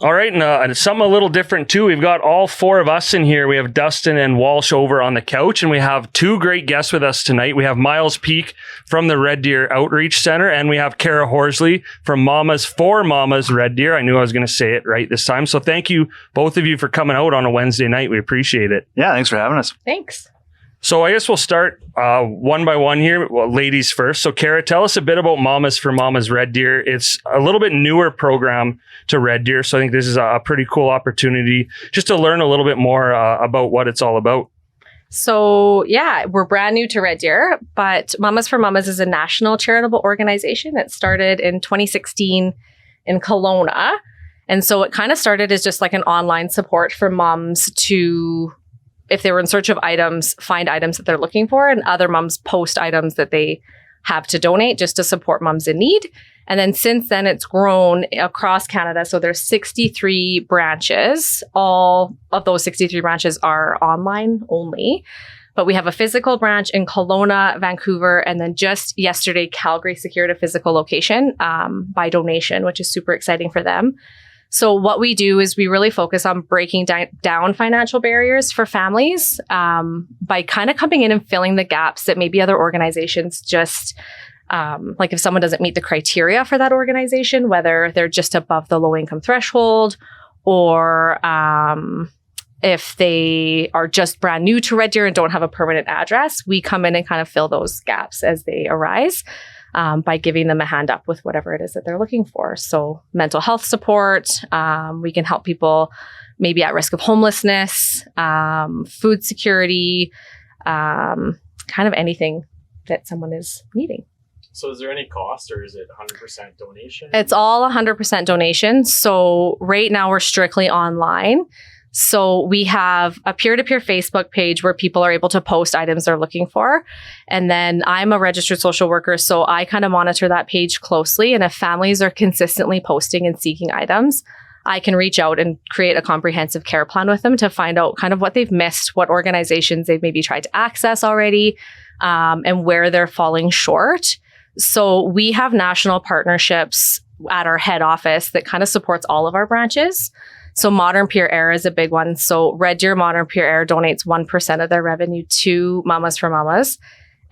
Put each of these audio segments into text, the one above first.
All right, and something a little different too. We've got all four of us in here. We have Dustin and Walsh over on the couch, and we have two great guests with us tonight. We have Myles Peake from the Red Deer Outreach Center, and we have Cara Horsley from Mamas for Mamas Red Deer. I knew I was going to say it right this time. So thank you, both of you, for coming out on a Wednesday night. We appreciate it. Yeah, thanks for having us. Thanks. So I guess we'll start one by one here. Well, ladies first. So Cara, tell us a bit about Mamas for Mamas Red Deer. It's a little bit newer program to Red Deer. So I think this is a pretty cool opportunity just to learn a little bit more about what it's all about. So yeah, we're brand new to Red Deer, but Mamas for Mamas is a national charitable organization. It started in 2016 in Kelowna. And so it kind of started as just like an online support for moms to, if they were in search of items, find items that they're looking for, and other moms post items that they have to donate just to support moms in need. And then since then, it's grown across Canada. So there's 63 branches. All of those 63 branches are online only. But we have a physical branch in Kelowna, Vancouver, and then just yesterday, Calgary secured a physical location by donation, which is super exciting for them. So what we do is we really focus on breaking down financial barriers for families by kind of coming in and filling the gaps that maybe other organizations just, like if someone doesn't meet the criteria for that organization, whether they're just above the low income threshold or if they are just brand new to Red Deer and don't have a permanent address, we come in and kind of fill those gaps as they arise. By giving them a hand up with whatever it is that they're looking for. So mental health support, we can help people maybe at risk of homelessness, food security, kind of anything that someone is needing. So is there any cost or is it 100% donation? It's all 100% donation. So right now we're strictly online. So we have a peer-to-peer Facebook page where people are able to post items they're looking for. And then I'm a registered social worker, so I kind of monitor that page closely. And if families are consistently posting and seeking items, I can reach out and create a comprehensive care plan with them to find out kind of what they've missed, what organizations they've maybe tried to access already, and where they're falling short. So we have national partnerships at our head office that kind of supports all of our branches. So Modern Peer Air is a big one. So Red Deer Modern Peer Air donates 1% of their revenue to Mamas for Mamas.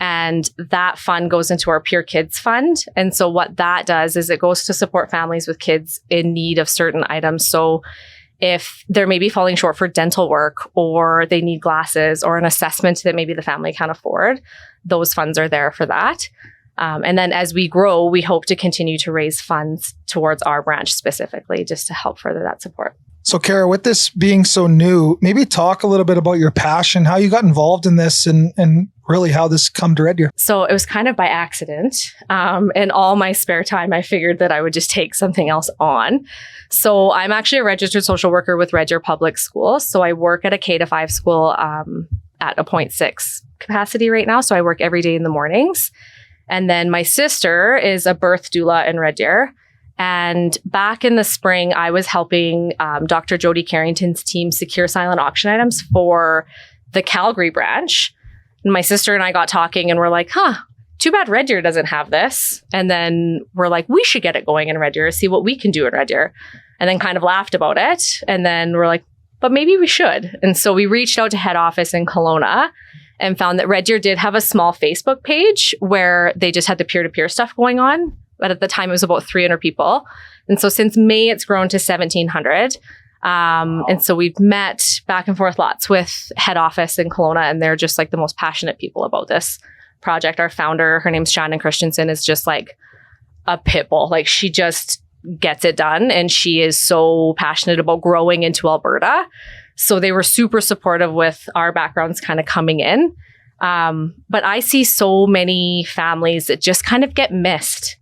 And that fund goes into our Peer Kids Fund. And so what that does is it goes to support families with kids in need of certain items. So if they're maybe falling short for dental work or they need glasses or an assessment that maybe the family can't afford, those funds are there for that. And then as we grow, we hope to continue to raise funds towards our branch specifically just to help further that support. So Cara, with this being so new, maybe talk a little bit about your passion, how you got involved in this and really how this come to Red Deer. So it was kind of by accident. In all my spare time, I figured that I would just take something else on. So I'm actually a registered social worker with Red Deer Public Schools. So I work at a K-5 school at a 0.6 capacity right now. So I work every day in the mornings. And then my sister is a birth doula in Red Deer. And back in the spring, I was helping Dr. Jody Carrington's team secure silent auction items for the Calgary branch. And my sister and I got talking and we're like, too bad Red Deer doesn't have this. And then we're like, we should get it going in Red Deer, see what we can do in Red Deer. And then kind of laughed about it. And then we're like, but maybe we should. And so we reached out to head office in Kelowna and found that Red Deer did have a small Facebook page where they just had the peer-to-peer stuff going on. But at the time, it was about 300 people. And so since May, it's grown to 1,700. And so we've met back and forth lots with head office in Kelowna, and they're just like the most passionate people about this project. Our founder, her name's Shannon Christensen, is just like a pit bull. Like she just gets it done. And she is so passionate about growing into Alberta. So they were super supportive with our backgrounds kind of coming in. But I see so many families that just kind of get missed.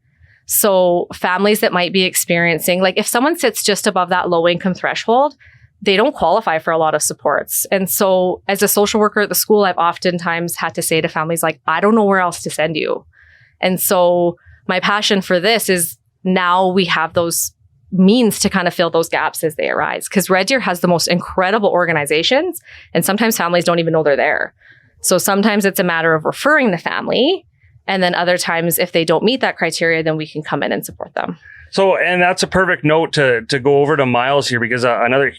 So families that might be experiencing, like if someone sits just above that low income threshold, they don't qualify for a lot of supports. And so as a social worker at the school, I've oftentimes had to say to families like, I don't know where else to send you. And so my passion for this is now we have those means to kind of fill those gaps as they arise. Because Red Deer has the most incredible organizations, and sometimes families don't even know they're there. So sometimes it's a matter of referring the family. And then other times, if they don't meet that criteria, then we can come in and support them. So, and that's a perfect note to go over to Myles here, because another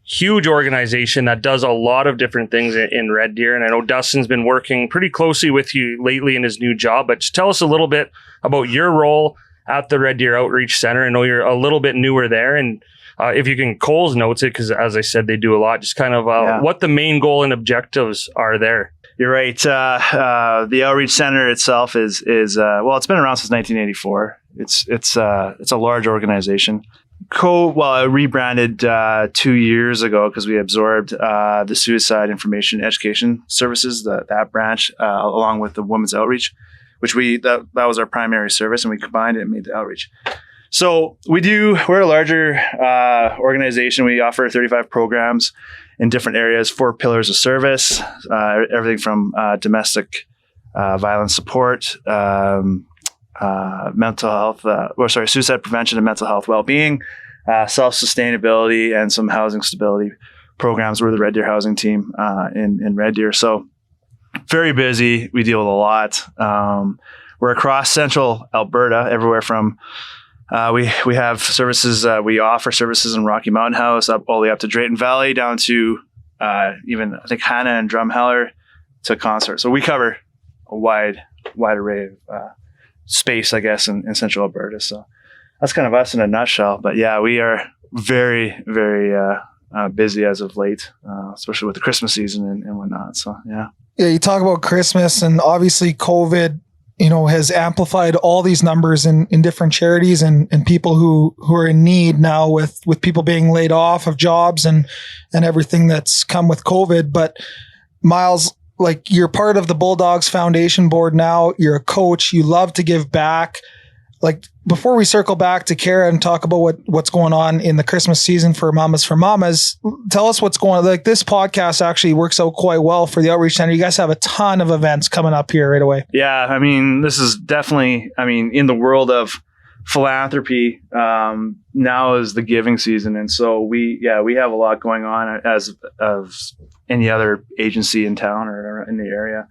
huge organization that does a lot of different things in Red Deer. And I know Dustin's been working pretty closely with you lately in his new job, but just tell us a little bit about your role at the Red Deer Outreach Center. I know you're a little bit newer there, and if you can Coles notes it, because as I said, they do a lot, just kind of what the main goal and objectives are there. You're right. The Outreach Center itself is well, it's been around since 1984. It's a large organization. It rebranded 2 years ago because we absorbed the Suicide Information Education Services, that branch, along with the Women's Outreach, which that was our primary service, and we combined it and made the Outreach. So we're a larger organization. We offer 35 programs in different areas, 4 pillars of service, everything from domestic violence support, mental health, suicide prevention and mental health well-being, self-sustainability, and some housing stability programs. We're the Red Deer housing team in Red Deer. So very busy. We deal with a lot. We're across central Alberta, everywhere from we have services. We offer services in Rocky Mountain House all the way up to Drayton Valley, down to even I think Hanna and Drumheller to Consort. So we cover a wide array of space, I guess, in central Alberta. So that's kind of us in a nutshell. But yeah, we are very, very busy as of late, especially with the Christmas season and whatnot. So yeah. Yeah, you talk about Christmas, and obviously COVID, has amplified all these numbers in different charities and people who are in need now with people being laid off of jobs and everything that's come with COVID. But Myles, like, you're part of the Bulldogs Foundation board now. You're a coach. You love to give back. Like, before we circle back to Cara and talk about what's going on in the Christmas season for Mamas for Mamas, tell us what's going on. Like, this podcast actually works out quite well for the Outreach Center. You guys have a ton of events coming up here right away. Yeah, I mean, this is definitely, in the world of philanthropy, now is the giving season. And so we have a lot going on as of any other agency in town or in the area.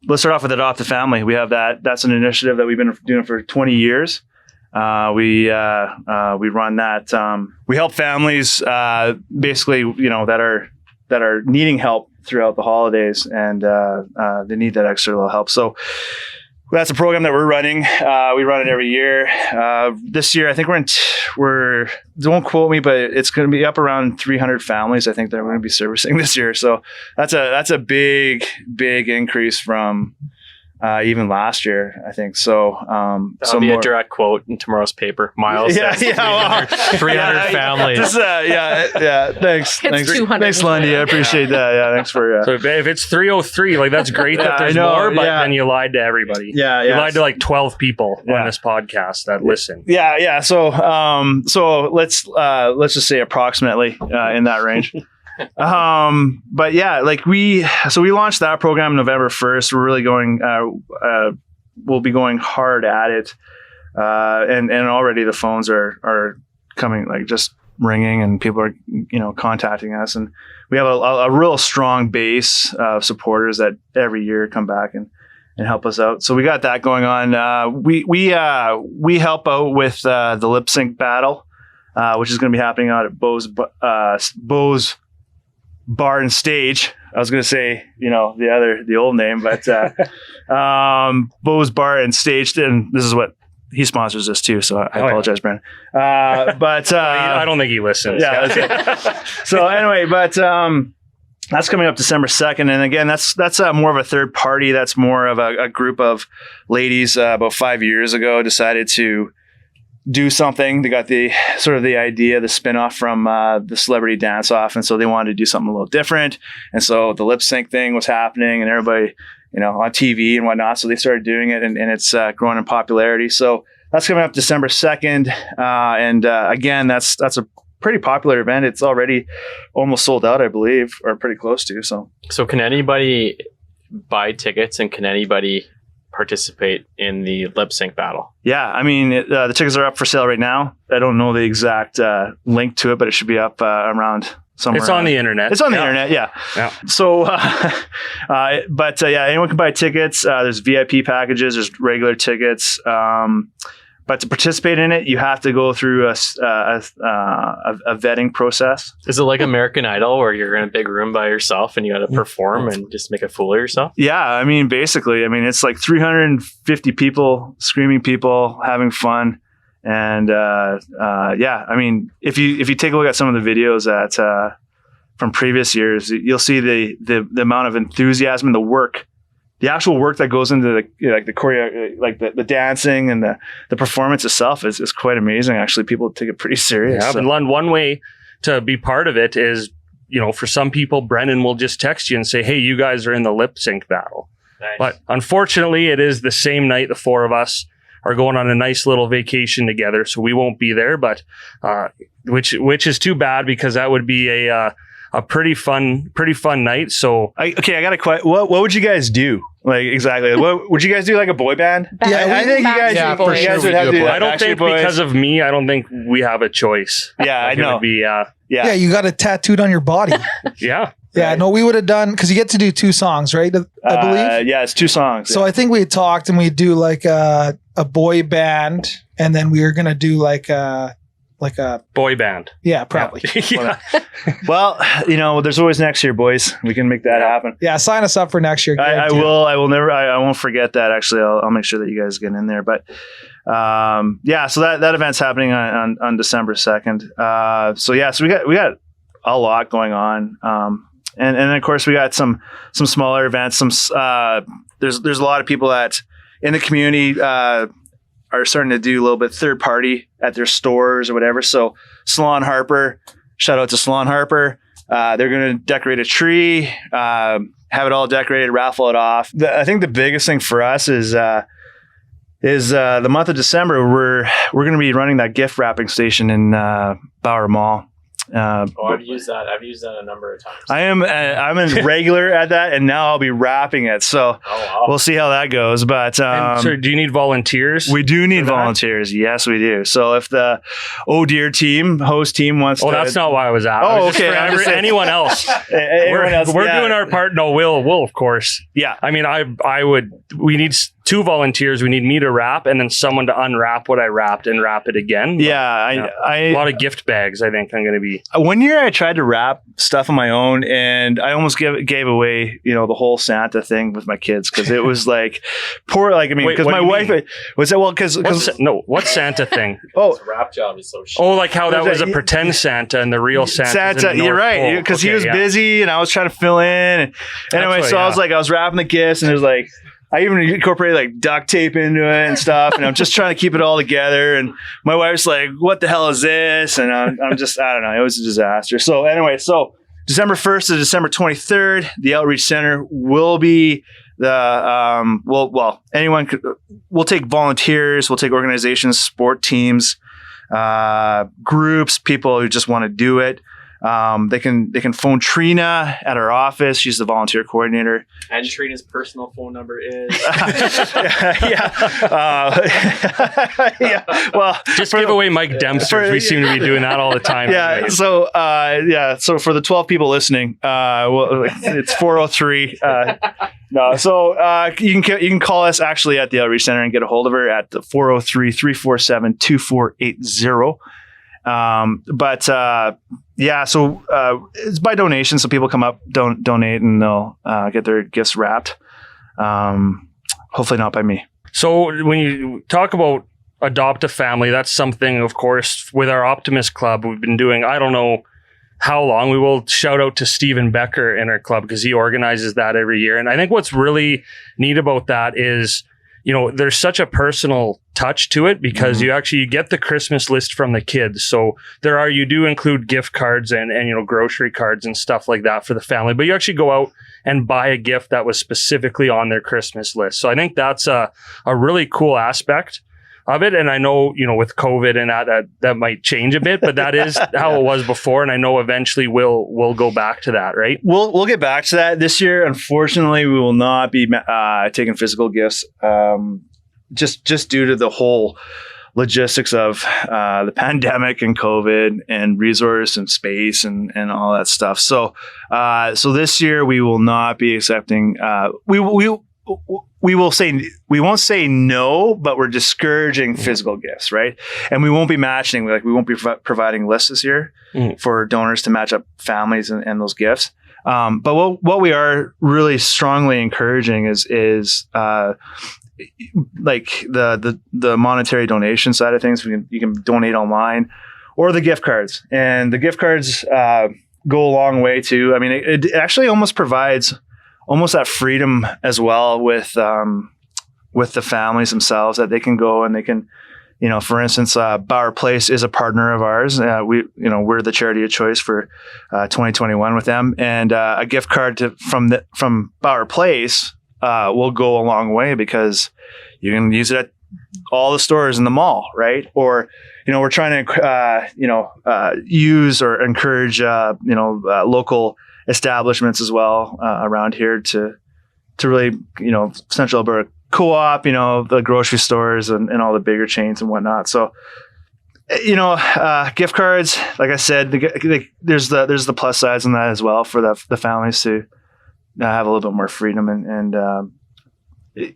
Let's start off with Adopt a Family. We have that's an initiative that we've been doing for 20 years. We run that. We help families basically, that are needing help throughout the holidays, and they need that extra little help. So that's a program that we're running. We run it every year. This year, I think we're don't quote me, but it's going to be up around 300 families, I think, that we're going to be servicing this year. So that's a big increase from even last year, I think. So that'll be a direct quote in tomorrow's paper. Myles says 300 families. Thanks. It's 200. Thanks, Lundy. I appreciate that. Yeah, thanks for. So if it's 303, like, that's great that there's more, but then you lied to everybody. Yeah. You lied to like 12 people on this podcast that listen. Yeah. So let's just say approximately in that range. But yeah, like we launched that program November 1st. We're really going, we'll be going hard at it. And already the phones are coming, like, just ringing, and people are, contacting us, and we have a real strong base of supporters that every year come back and help us out. So we got that going on. We help out with the lip sync battle, which is going to be happening out at Beau's Bar and Stage. I was going to say, the old name, but Beau's Bar and Stage. And this is what he sponsors us too. So I apologize, Brandon. But I don't think he listens. Yeah. So anyway, but that's coming up December 2nd. And again, that's more of a third party. That's more of a group of ladies about 5 years ago decided to do something. They got the idea, the spinoff from the Celebrity Dance Off, and so they wanted to do something a little different. And so the lip sync thing was happening, and everybody, on TV and whatnot. So they started doing it, and it's growing in popularity. So that's coming up December 2nd, and again, that's a pretty popular event. It's already almost sold out, I believe, or pretty close to. So can anybody buy tickets, and can anybody participate in the lip sync battle? Yeah, the tickets are up for sale right now. I don't know the exact link to it, but it should be up around somewhere. It's on the internet. It's on the internet, yeah. So, anyone can buy tickets. There's VIP packages. There's regular tickets. But to participate in it, you have to go through a vetting process. Is it like American Idol where you're in a big room by yourself and you got to perform and just make a fool of yourself? Yeah, I mean, basically, I mean, it's like 350 people, screaming people, having fun. And yeah, I mean, if you take a look at some of the videos that from previous years, you'll see the amount of enthusiasm and the actual work that goes into the choreo, like the dancing and the performance itself is quite amazing. Actually, people take it pretty serious. Yeah, but one way to be part of it is, for some people, Brennan will just text you and say, "Hey, you guys are in the lip sync battle." Nice. But unfortunately, it is the same night. The four of us are going on a nice little vacation together, so we won't be there. But which is too bad, because that would be a pretty fun night. So I got a question. What would you guys do? Like, exactly. What would you guys do? Like a boy band? Yeah, I think you guys, Backstreet you Boys. guys would have to do I don't think Boys. because of me, I don't think we have a choice. Yeah, Like, I know. It would be, Yeah, you got it tattooed on your body. yeah. Yeah, no, we would have done, because you get to do 2 songs, right? I believe. Yeah, it's 2 songs. So I think we had talked and we'd do like a boy band, and then we were going to do like a, Boy band. yeah, probably. Yeah. well, there's always next year, boys. We can make that happen. Yeah, sign us up for next year. I guarantee. will never, I won't forget that. Actually, I'll make sure that you guys get in there. But yeah, so that event's happening on December 2nd. So we got a lot going on. And then of course we got some smaller events. There's a lot of people that in the community are starting to do a little bit third party at their stores or whatever. So Salon Harper, shout out to Salon Harper. They're going to decorate a tree, have it all decorated, raffle it off. I think the biggest thing for us is the month of December. We're going to be running that gift wrapping station in Bauer Mall. I've used that a number of times. I'm a regular at that, and now I'll be wrapping it. So we'll see how that goes. But So do you need volunteers? we do need for that? volunteers. Yes, we do. So if the Oh Dear host team wants to, that's not why I was at. Oh, Just okay. for I'm just saying- anyone else. everyone else, We're yeah. doing our part. No, we'll of course. Yeah. I mean, we need 2 volunteers. We need me to wrap, and then someone to unwrap what I wrapped and wrap it again. But, Yeah, a lot of gift bags. I think I'm going to be. One year I tried to wrap stuff on my own, and I almost gave away, the whole Santa thing with my kids, because it was like poor. Like, I mean, Wait, because what my do you wife mean? was that because What's Santa thing? oh. The wrap job is so shit. Oh, like how that was a Yeah. pretend Santa and the real Santa. You're right, because he was busy and I was trying to fill in. And anyway, what- so yeah. I was wrapping the gifts, and there's like, I even incorporated like duct tape into it and stuff, and I'm just trying to keep it all together. And my wife's like, "What the hell is this?" And I'm just, I don't know. It was a disaster. So anyway, December 1st to December 23rd, the Outreach Center will be anyone could. We'll take volunteers, we'll take organizations, sport teams, groups, people who just want to do it. They can phone Trina at our office. She's the volunteer coordinator. And Trina's personal phone number is. Yeah. Well, Just give away Mike Dempster. We seem to be doing that all the time. yeah. anyways. So, So for the 12 people listening, it's 403. No. So, you can call us actually at the Outreach Center and get a hold of her at the 403-347-2480. So it's by donation. So people come up, donate, and they'll get their gifts wrapped. Hopefully not by me. So when you talk about adopt a family, that's something, of course, with our Optimist Club, we've been doing, I don't know how long. We will shout out to Stephen Becker in our club, because he organizes that every year. And I think what's really neat about that is, there's such a personal touch to it, because you get the Christmas list from the kids. So you do include gift cards and grocery cards and stuff like that for the family, but you actually go out and buy a gift that was specifically on their Christmas list. So I think that's a really cool aspect of it. And I know, with COVID and that might change a bit, but that is how it was before. And I know eventually we'll go back to that, right? We'll get back to that this year. Unfortunately, we will not be taking physical gifts, just due to the whole logistics of the pandemic and COVID and resource and space and all that stuff. So this year we will not be accepting. we won't say no, but we're discouraging physical gifts, right? And we won't be matching, like we won't be providing lists this year for donors to match up families and those gifts. But what we are really strongly encouraging is like the monetary donation side of things. You can donate online, or the gift cards, and the gift cards go a long way too. I mean, it actually almost provides almost that freedom as well with the families themselves, that they can go and they can, for instance, Bauer Place is a partner of ours. We're the charity of choice for 2021 with them, and a gift card from Bauer Place will go a long way, because you can use it at all the stores in the mall, right? Or we're trying to use or encourage local establishments as well around here to really, Central Alberta Co-op, the grocery stores and all the bigger chains and whatnot. So, gift cards, like I said, there's the plus sides on that as well for the families to have a little bit more freedom and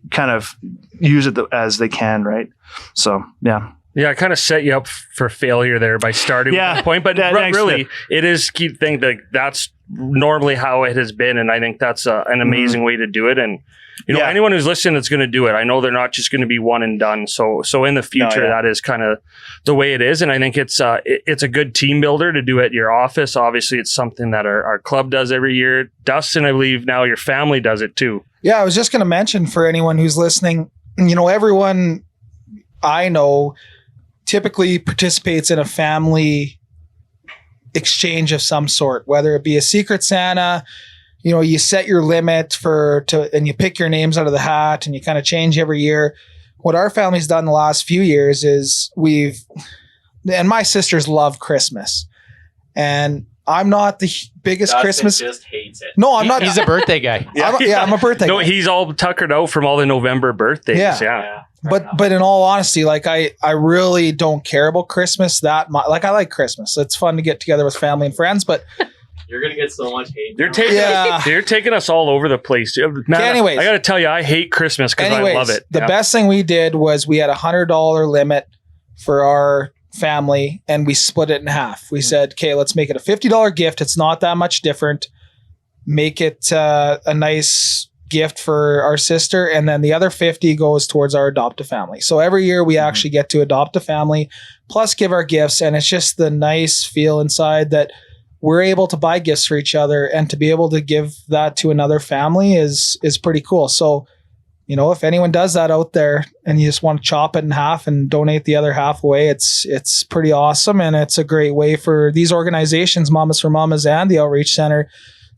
kind of use it as they can, right? So, yeah. Yeah, I kind of set you up for failure there by starting with that point, but really, it is key thing that that's normally how it has been, and I think that's an amazing way to do it. And anyone who's listening that's going to do it, I know they're not just going to be one and done. So in the future, that is kind of the way it is, and I think it's a good team builder to do at your office. Obviously, it's something that our club does every year. Dustin, I believe now your family does it too. Yeah, I was just going to mention for anyone who's listening, everyone I know typically participates in a family exchange of some sort, whether it be a Secret Santa, you set your limit and you pick your names out of the hat and you kind of change every year. What our family's done the last few years is and my sisters love Christmas, and I'm not the biggest Dustin Christmas. Just hates it. No, I'm not. He's a birthday guy. I'm a birthday guy. He's all tuckered out from all the November birthdays. Yeah. But in all honesty, like I really don't care about Christmas that much. Like I like Christmas. It's fun to get together with family and friends, but you're going to get so much hate. You're taking us all over the place. Man, anyways, I got to tell you, I hate Christmas because I love it. The best thing we did was we had $100 limit for our family, and we split it in half. We said, okay, let's make it a $50 gift. It's not that much different. Make it a nice gift for our sister, and then the other 50 goes towards our adoptive family. So every year we actually get to adopt a family plus give our gifts, and it's just the nice feel inside that we're able to buy gifts for each other, and to be able to give that to another family is pretty cool. So, if anyone does that out there and you just want to chop it in half and donate the other half away, it's pretty awesome, and it's a great way for these organizations, Mamas for Mamas and the Outreach Center,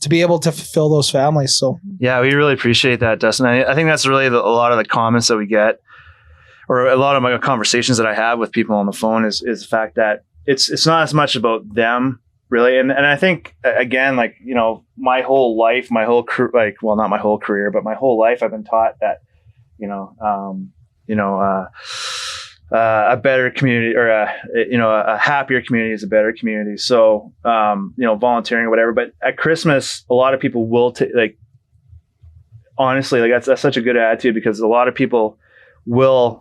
to be able to fulfill those families. So yeah, we really appreciate that, Dustin. I think that's really a lot of the comments that we get, or a lot of my conversations that I have with people on the phone is the fact that it's not as much about them really. And I think again, like, my whole life, not my whole career, but my whole life I've been taught that, a better community, or a happier community is a better community. So, volunteering or whatever. But at Christmas, a lot of people will honestly, like that's such a good attitude, because a lot of people would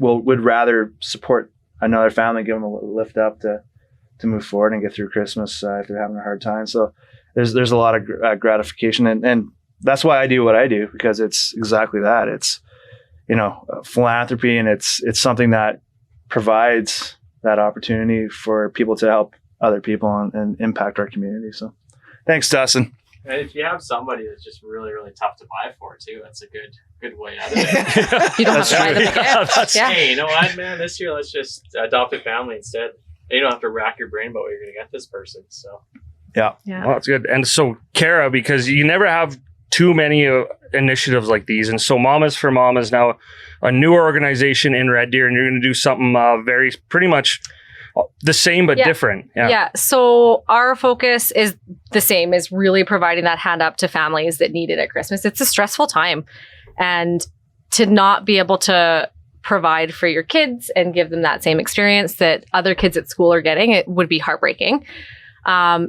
rather support another family, give them a lift up to move forward and get through Christmas if they're having a hard time. So there's a lot of gratification, and that's why I do what I do, because it's exactly that. It's philanthropy, and it's something that provides that opportunity for people to help other people and impact our community. So thanks, Dustin. And if you have somebody that's just really, really tough to buy for too, that's a good way out of it. You don't have to buy them a gift. Hey, you know what, man? This year, let's just adopt a family instead. You don't have to rack your brain about what you're going to get this person. So yeah. Well, that's good. And so, Cara, because you never have too many initiatives like these, and so Mamas for Mamas now a newer organization in Red Deer, and you're going to do something pretty much the same but different. Yeah. So our focus is the same, is really providing that hand up to families that need it at Christmas. It's a stressful time, and to not be able to provide for your kids and give them that same experience that other kids at school are getting, it would be heartbreaking.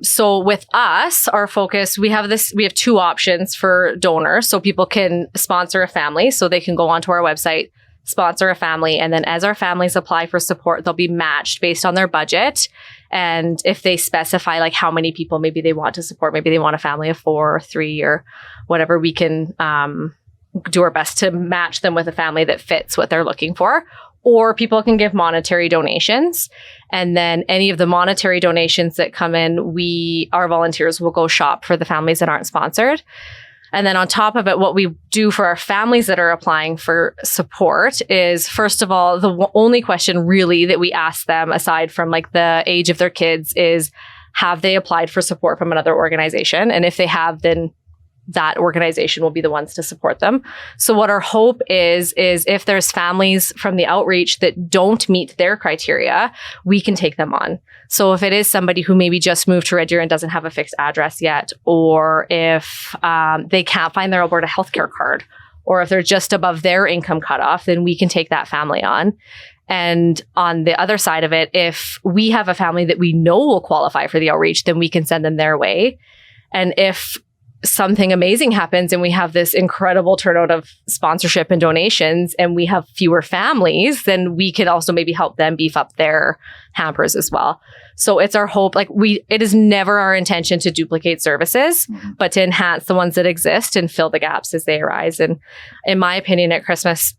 So with us, our focus, we have 2 options for donors. So people can sponsor a family. So they can go onto our website, sponsor a family. And then as our families apply for support, they'll be matched based on their budget. And if they specify like how many people maybe they want to support, maybe they want a family of 4 or 3 or whatever, we can do our best to match them with a family that fits what they're looking for. Or people can give monetary donations. And then any of the monetary donations that come in, our volunteers will go shop for the families that aren't sponsored. And then on top of it, what we do for our families that are applying for support is, first of all, the only question really that we ask them, aside from like the age of their kids, is have they applied for support from another organization? And if they have, then that organization will be the ones to support them. So what our hope is if there's families from the outreach that don't meet their criteria, we can take them on. So if it is somebody who maybe just moved to Red Deer and doesn't have a fixed address yet, or if they can't find their Alberta healthcare card, or if they're just above their income cutoff, then we can take that family on. And on the other side of it, if we have a family that we know will qualify for the outreach, then we can send them their way. And if something amazing happens and we have this incredible turnout of sponsorship and donations and we have fewer families, then we can also maybe help them beef up their hampers as well. So it's our hope, it is never our intention to duplicate services, but to enhance the ones that exist and fill the gaps as they arise. And in my opinion, at Christmas,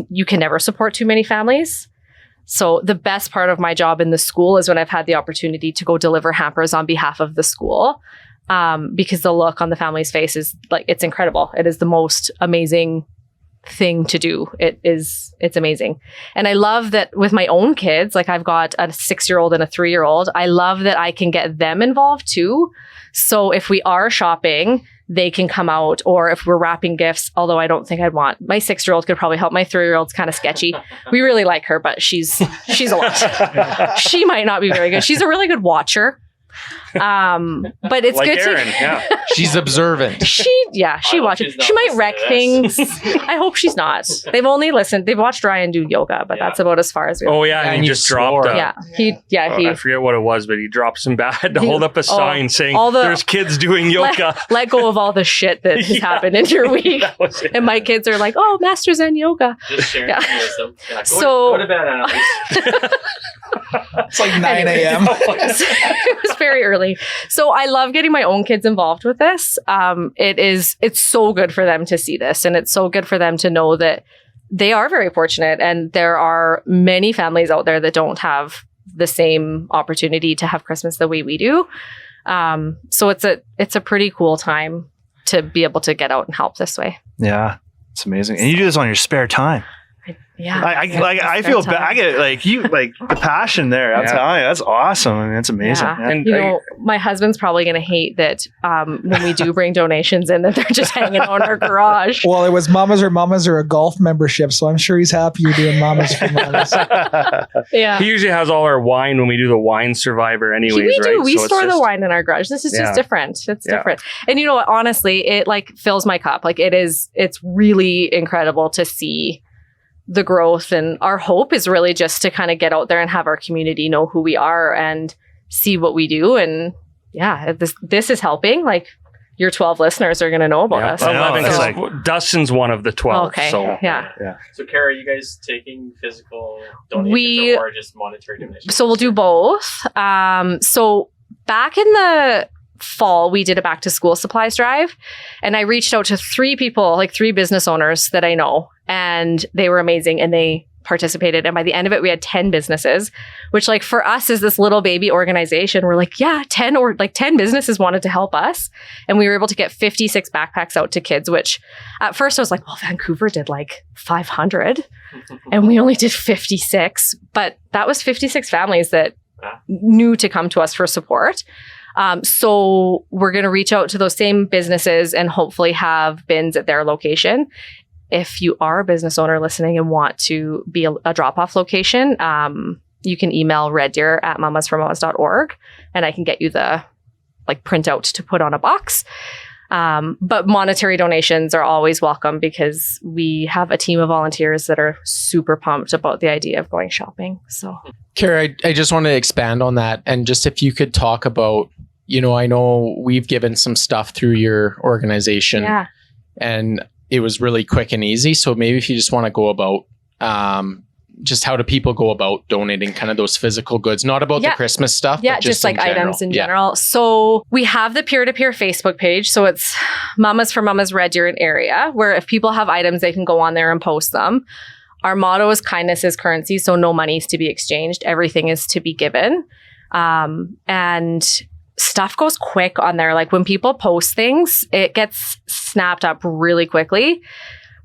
you can never support too many families. So the best part of my job in the school is when I've had the opportunity to go deliver hampers on behalf of the school. Because the look on the family's face is it's incredible. It is the most amazing thing to do. It's amazing. And I love that with my own kids, I've got a 6-year-old and a 3-year-old. I love that I can get them involved too. So if we are shopping, they can come out, or if we're wrapping gifts, although I don't think I'd want, my 6-year-old could probably help. My 3-year-old's kind of sketchy. We really like her, but she's a lot. She might not be very good. She's a really good watcher. But it's good Erin, to yeah. She's observant. She watches. She might wreck things. I hope she's not. They've watched Ryan do yoga, but that's about as far as we Oh yeah, and he just dropped I forget what it was, but he dropped some bad to hold up a sign saying there's kids doing yoga. Let go of all the shit that has happened in your week. And my kids are like, oh, Master Zen yoga. Just sharing wisdom. Yeah, go to bed, Annalise. It's 9 a.m. It was very early. So I love getting my own kids involved with this. It's so good for them to see this, and it's so good for them to know that they are very fortunate, and there are many families out there that don't have the same opportunity to have Christmas the way we do. So it's a pretty cool time to be able to get out and help this way. Yeah, it's amazing. And you do this on your spare time. Yeah. I feel bad. I get the passion there. I'm telling you, that's awesome. I mean, that's amazing. Yeah. Yeah. And my husband's probably going to hate that when we do bring donations in, that they're just hanging on our garage. Well, it was Mamas or a golf membership, so I'm sure he's happy you're doing Mamas for Mamas. Yeah. He usually has all our wine when we do the wine survivor anyways, we do. right? We store the wine in our garage. This is just different. It's different. And you know what? Honestly, it fills my cup. It's really incredible to see the growth, and our hope is really just to kind of get out there and have our community know who we are and see what we do. And this is helping. Your 12 listeners are going to know about us. 11, Dustin's one of the 12. Okay. So. Yeah. So, Cara, are you guys taking physical donations or just monetary donations? So we'll do both. So back in the fall, we did a back to school supplies drive, and I reached out to 3 people, 3 business owners that I know, and they were amazing and they participated. And by the end of it, we had 10 businesses, which for us as this little baby organization, we're 10 businesses wanted to help us. And we were able to get 56 backpacks out to kids, which at first I was well, Vancouver did 500 and we only did 56, but that was 56 families that knew to come to us for support. So we're going to reach out to those same businesses and hopefully have bins at their location. If you are a business owner listening and want to be a drop-off location, you can email reddeer@mamasformamas.org and I can get you the printout to put on a box. But monetary donations are always welcome because we have a team of volunteers that are super pumped about the idea of going shopping. So, Cara, I just want to expand on that. And just if you could talk about, I know we've given some stuff through your organization and it was really quick and easy. So maybe if you just want to go about just how do people go about donating kind of those physical goods, not about the Christmas stuff, but just like items in general. So we have the peer-to-peer Facebook page. So it's Mamas for Mamas Red Deer and area, where if people have items, they can go on there and post them. Our motto is kindness is currency. So no money is to be exchanged. Everything is to be given. And stuff goes quick on there. Like when people post things, it gets snapped up really quickly.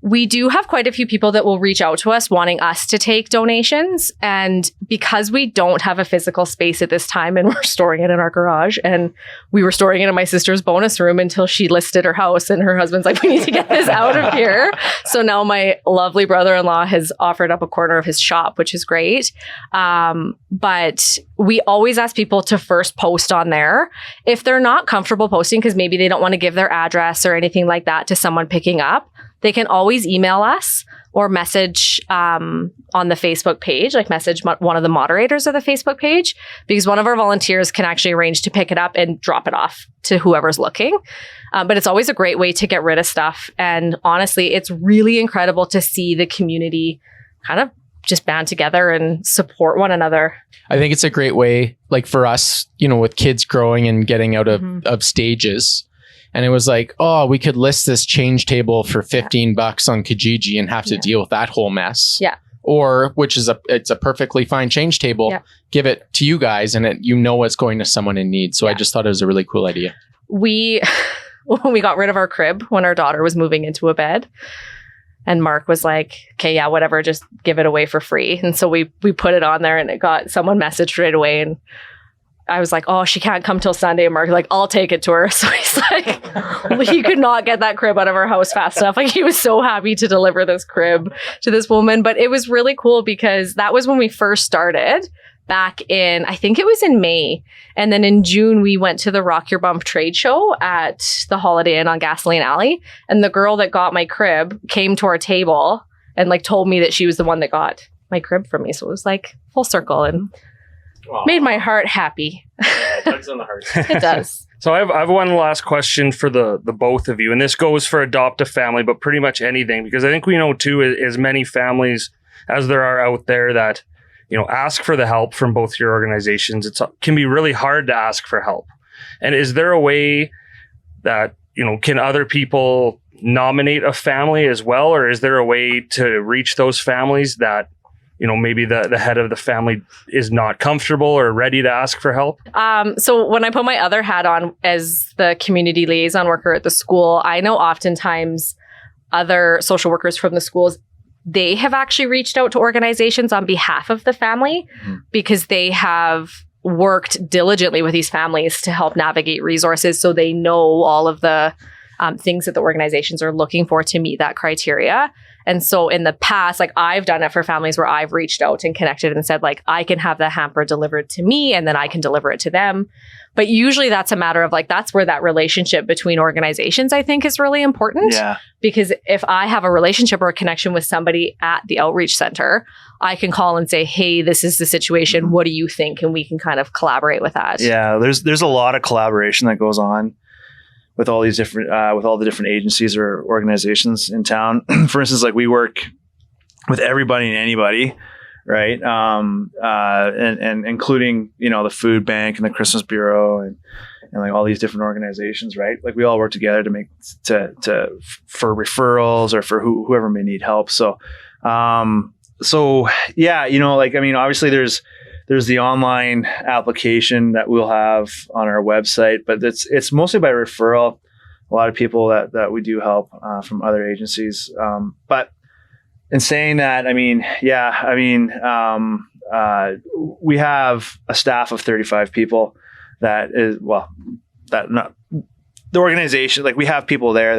We do have quite a few people that will reach out to us wanting us to take donations. And because we don't have a physical space at this time and we're storing it in our garage, and we were storing it in my sister's bonus room until she listed her house and her husband's like, we need to get this out of here. So now my lovely brother-in-law has offered up a corner of his shop, which is great. But we always ask people to first post on there. If they're not comfortable posting because maybe they don't want to give their address or anything like that to someone picking up, they can always email us or message on the Facebook page, like message one of the moderators of the Facebook page, because one of our volunteers can actually arrange to pick it up and drop it off to whoever's looking. But it's always a great way to get rid of stuff. And honestly, it's really incredible to see the community kind of just band together and support one another. I think it's a great way, like for us, with kids growing and getting out of stages. And it was like, oh, we could list this change table for $15 on Kijiji and have to deal with that whole mess. Yeah. Or, it's a perfectly fine change table. Yeah. Give it to you guys and it's going to someone in need. So I just thought it was a really cool idea. We got rid of our crib when our daughter was moving into a bed. And Mark was like, okay, yeah, whatever, just give it away for free. And so we put it on there and it got someone messaged right away. And I was like, oh, she can't come till Sunday. And Mark's like, I'll take it to her. So he's like, he could not get that crib out of our house fast enough. Like he was so happy to deliver this crib to this woman. But it was really cool because that was when we first started back in, I think it was in May. And then in June, we went to the Rock Your Bump trade show at the Holiday Inn on Gasoline Alley. And the girl that got my crib came to our table and like told me that she was the one that got my crib from me. So it was like full circle and made my heart happy. It tugs on the heart. It does. So I have one last question for the both of you, and this goes for adopt a family, but pretty much anything, because I think we know too, as many families as there are out there that ask for the help from both your organizations. It can be really hard to ask for help. And is there a way that can other people nominate a family as well, or is there a way to reach those families that maybe the head of the family is not comfortable or ready to ask for help? So when I put my other hat on as the community liaison worker at the school, I know oftentimes other social workers from the schools, they have actually reached out to organizations on behalf of the family because they have worked diligently with these families to help navigate resources. So they know all of the things that the organizations are looking for to meet that criteria. And so in the past, like I've done it for families where I've reached out and connected and said, like, I can have the hamper delivered to me and then I can deliver it to them. But usually that's a matter of like, that's where that relationship between organizations, I think, is really important. Yeah. Because if I have a relationship or a connection with somebody at the outreach center, I can call and say, hey, this is the situation. What do you think? And we can kind of collaborate with that. Yeah, there's a lot of collaboration that goes on with all these different, with all the different agencies or organizations in town. For instance, like we work with everybody and anybody, right? And including, the food bank and the Christmas Bureau and like all these different organizations, right? Like we all work together to for referrals or for whoever may need help. So yeah, obviously there's the online application that we'll have on our website, but it's mostly by referral. A lot of people that we do help from other agencies. But in saying that, we have a staff of 35 people the organization, like we have people there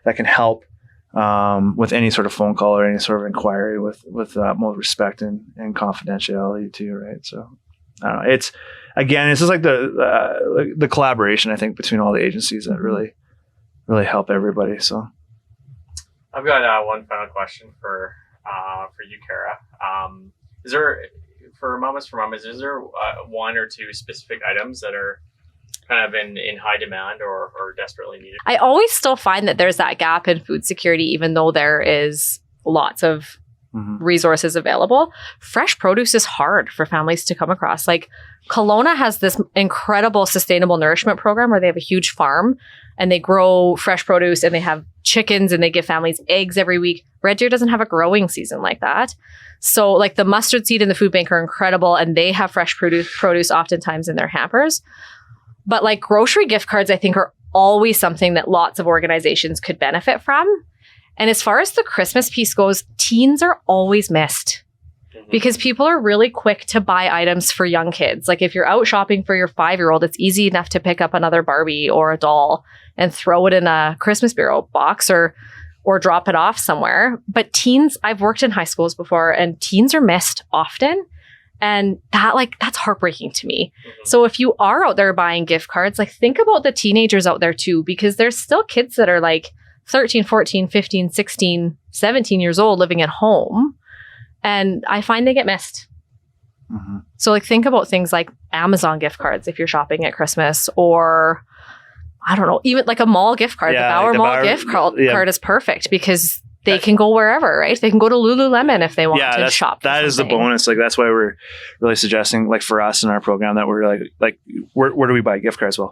that can help with any sort of phone call or any sort of inquiry with more respect and confidentiality too, right? So I don't know. It's just like the collaboration, I think, between all the agencies that really really help everybody. So I've got one final question for you, Cara. Is there, for Mamas for Mamas, is there one or two specific items that are kind of in high demand or desperately needed? I always still find that there's that gap in food security, even though there is lots of resources available. Fresh produce is hard for families to come across. Like Kelowna has this incredible sustainable nourishment program where they have a huge farm and they grow fresh produce and they have chickens and they give families eggs every week. Red Deer doesn't have a growing season like that. So like the mustard seed and the food bank are incredible and they have fresh produce oftentimes in their hampers. But like grocery gift cards, I think are always something that lots of organizations could benefit from. And as far as the Christmas piece goes, teens are always missed because people are really quick to buy items for young kids. Like if you're out shopping for your 5-year-old, it's easy enough to pick up another Barbie or a doll and throw it in a Christmas Bureau box or drop it off somewhere. But teens, I've worked in high schools before and teens are missed often. And that's heartbreaking to me. So if you are out there buying gift cards, like think about the teenagers out there too, because there's still kids that are like 13, 14, 15, 16, 17 years old living at home. And I find they get missed. So like think about things like Amazon gift cards if you're shopping at Christmas, or I don't know, even like a mall gift card. Yeah, the Bauer like the Mall Bauer- gift card yeah. is perfect because they can go wherever, right? They can go to Lululemon if they want to shop. That is the bonus. Like that's why we're really suggesting, like for us in our program, that we're like where do we buy gift cards? Well,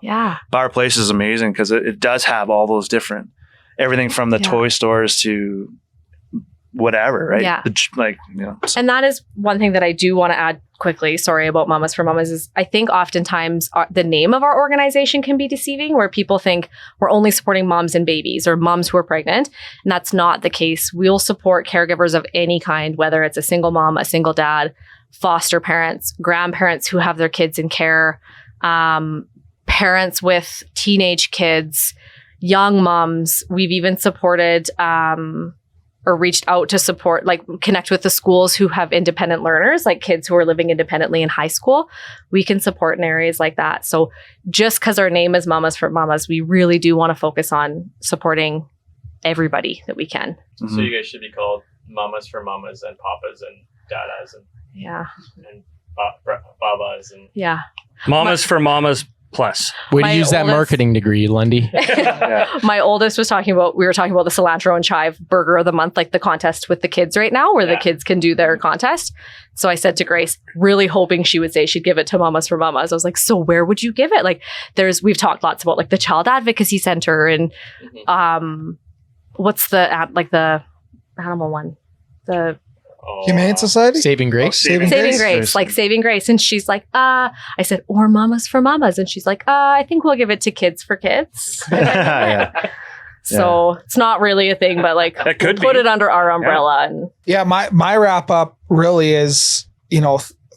Bauer Place is amazing because it does have all those different, everything from the toy stores to whatever, right? Yeah. So. And that is one thing that I do want to add quickly. Sorry about Mamas for Mamas is I think oftentimes the name of our organization can be deceiving where people think we're only supporting moms and babies or moms who are pregnant. And that's not the case. We'll support caregivers of any kind, whether it's a single mom, a single dad, foster parents, grandparents who have their kids in care, parents with teenage kids, young moms. We've even supported or reached out to support, like connect with the schools who have independent learners, like kids who are living independently in high school. We can support in areas like that. So just because our name is Mamas for Mamas, we really do want to focus on supporting everybody that we can. So you guys should be called Mamas for Mamas and Papas and Dadas and Babas and Mamas for Mamas Plus. Way to use that marketing degree, Lundy. My oldest was we were talking about the cilantro and chive burger of the month, like the contest with the kids right now where the kids can do their contest. So I said to Grace, really hoping she would say she'd give it to Mamas for Mamas. I was like, so where would you give it? Like we've talked lots about like the Child Advocacy Center and what's the animal one? The Humane Society? Saving Grace? Saving Grace, like Saving Grace. And she's like, I said, or Mamas for Mamas. And she's like, I think we'll give it to Kids for Kids. So it's not really a thing, but like that could put it under our umbrella. And my wrap up really is,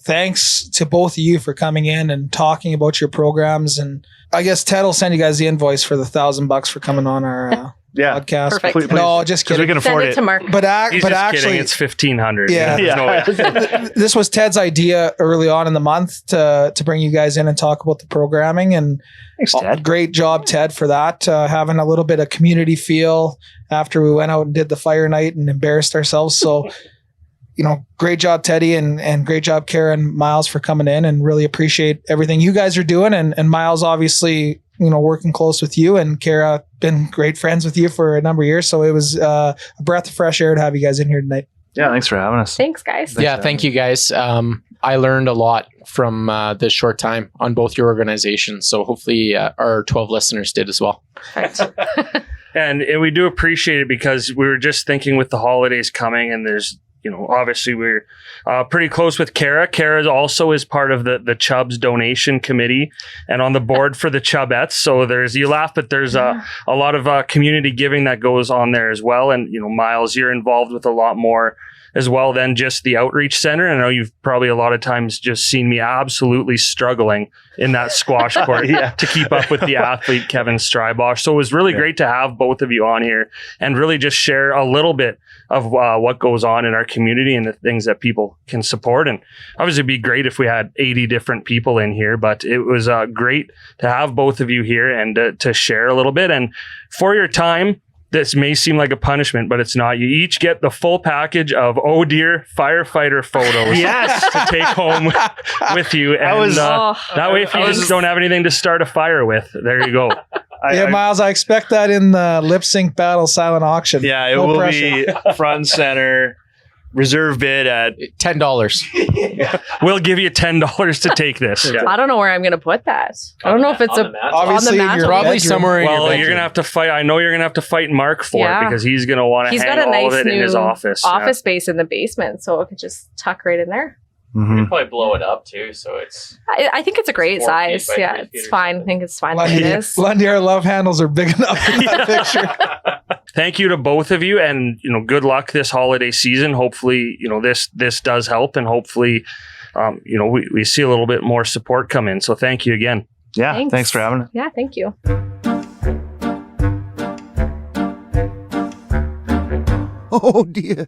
thanks to both of you for coming in and talking about your programs. And I guess Ted will send you guys the invoice for the $1,000 for coming on our podcast. Perfect. Please, no, just kidding. We can send afford it to Mark. But He's just actually, kidding. It's $1,500. Yeah. This was Ted's idea early on in the month to bring you guys in and talk about the programming. And thanks, Ted. Great job, Ted, for that. Having a little bit of community feel after we went out and did the fire night and embarrassed ourselves. So, great job, Teddy, and great job, Cara and Myles, for coming in, and really appreciate everything you guys are doing. And Myles, obviously, working close with you, and Cara, been great friends with you for a number of years. So it was a breath of fresh air to have you guys in here tonight. Yeah, thanks for having us. Thanks, guys. Thank you guys. I learned a lot from this short time on both your organizations. So hopefully our 12 listeners did as well. And we do appreciate it because we were just thinking with the holidays coming, and there's, obviously we're pretty close with Cara. Cara also is part of the Chubbs donation committee and on the board for the Chubbettes. So you laugh, but there's a lot of community giving that goes on there as well. And, Myles, you're involved with a lot more as well than just the outreach center. I know you've probably a lot of times just seen me absolutely struggling in that squash court to keep up with the athlete, Kevin Strybosch. So it was really great to have both of you on here and really just share a little bit of what goes on in our community and the things that people can support. And obviously it'd be great if we had 80 different people in here, but it was great to have both of you here and to share a little bit. And for your time, this may seem like a punishment, but it's not. You each get the full package of Oh Dear firefighter photos to take home with you. And that way, if you just don't have anything to start a fire with, there you go. Myles, I expect that in the lip sync battle silent auction. Yeah, it will be front and center. Reserve bid at $10. We'll give you $10 to take this. I don't know where I'm going to put that. I don't know if it's obviously on the mantle. Probably somewhere in your bedroom. You're going to have to fight. I know you're going to have to fight Mark for it because he's going to want to hang all of it in his office. Office space in the basement, so it could just tuck right in there. You can probably blow it up too, so it's. I think it's a great size. Yeah, it's fine. I think it's fine. It is. Lundy, our love handles are big enough in that picture. Thank you to both of you, and good luck this holiday season. Hopefully, this does help, and hopefully, we see a little bit more support come in. So thank you again. Yeah, thanks for having it. Yeah, thank you. Oh dear.